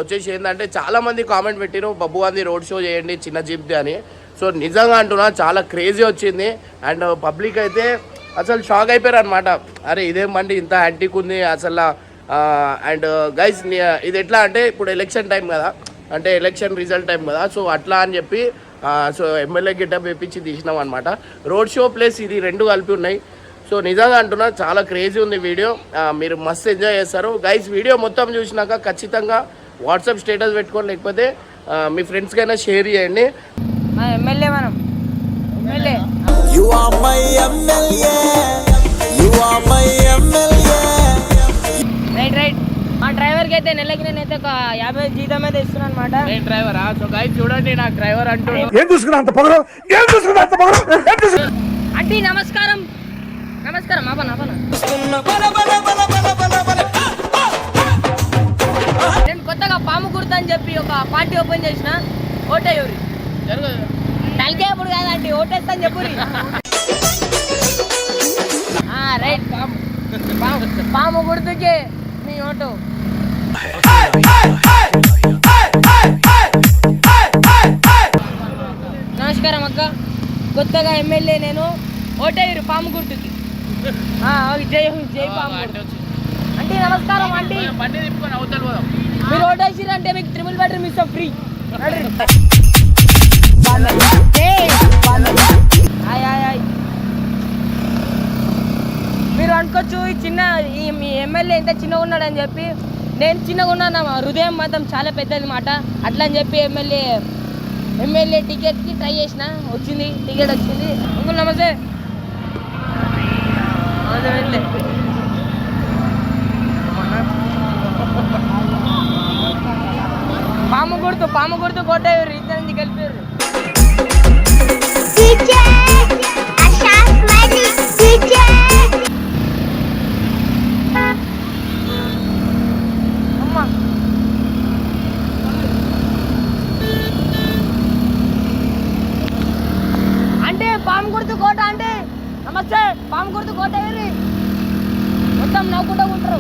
వచ్చేసి ఏంటంటే చాలా మంది కామెంట్ పెట్టిరు బబ్బు గాంధీ రోడ్ షో చేయండి చిన్న జీప్ది అని. సో నిజంగా అంటున్నా చాలా క్రేజీ వచ్చింది. అండ్ పబ్లిక్ అయితే అసలు షాక్ అయిపోయారు అనమాట. అరే ఇదేం బండి ఇంత యాంటిక్ ఉంది అసలు. అండ్ గైస్ ఇది ఎట్లా అంటే ఇప్పుడు ఎలక్షన్ టైం కదా, అంటే ఎలక్షన్ రిజల్ట్ టైం కదా, సో అట్లా అని చెప్పి సో ఎమ్మెల్యే గిట్టప్ వేపించి తీసినాం అనమాట. రోడ్ షో ప్లస్ ఇది రెండు కలిపి ఉన్నాయి. సో నిజంగా అంటున్నా చాలా క్రేజీ ఉంది వీడియో. మీరు మస్తు ఎంజాయ్ చేస్తారు గైస్. వీడియో మొత్తం చూసినాక ఖచ్చితంగా వాట్సాప్ స్టేటస్ పెట్టుకోండి, లేకపోతే మీ ఫ్రెండ్స్కైనా షేర్ చేయండి. ఎమ్మెల్యే మనం ఎమ్మెల్యే రైట్. మా డ్రైవర్కి అయితే నెలకి నేనైతే ఒక 50 జీతం అయితే ఇస్తున్నాను అనమాట. నేను డ్రైవరా? సో గైస్ చూడండి నాకు డ్రైవర్ అంటూ అంటే నమస్కారం నమస్కారం నేను కొత్తగా పాము గుర్తు అని చెప్పి ఒక పార్టీ ఓపెన్ చేసిన. ఓటేయూరి తలకేపుడు కాదండి, ఓటేస్తా అని చెప్పు. రైట్, పాము గుర్తుకి మీ ఓటు. నమస్కారం అక్క, కొత్తగా ఎమ్మెల్యే నేను. ఓటేయూరి పాము గుర్తుకి. జై జై పాము అంటే నమస్కారం ఆంటీ. మీరు ఓటేసిరు అంటే మీకు 3 బెడ్రూమ్ ఇస్తాం ఫ్రీ. మీరు అనుకోవచ్చు ఈ చిన్న మీ ఎమ్మెల్యే ఎంత చిన్నగా ఉన్నాడని చెప్పి. నేను చిన్నగా ఉన్నాను, హృదయం మాత్రం చాలా పెద్దది మాట. అట్లా అని చెప్పి ఎమ్మెల్యే టికెట్కి ట్రై చేసిన, వచ్చింది టికెట్ వచ్చింది. ఇంకో నమస్తే. పాము గుర్తు కొట్టేవారు, ఇద్దరు నుంచి కలిపారు. అంటే పాము గుర్తు కోట అంటే నమస్తే. పాము గుర్తు కోట మొత్తం నవ్వుకుంటూ ఉంటారు.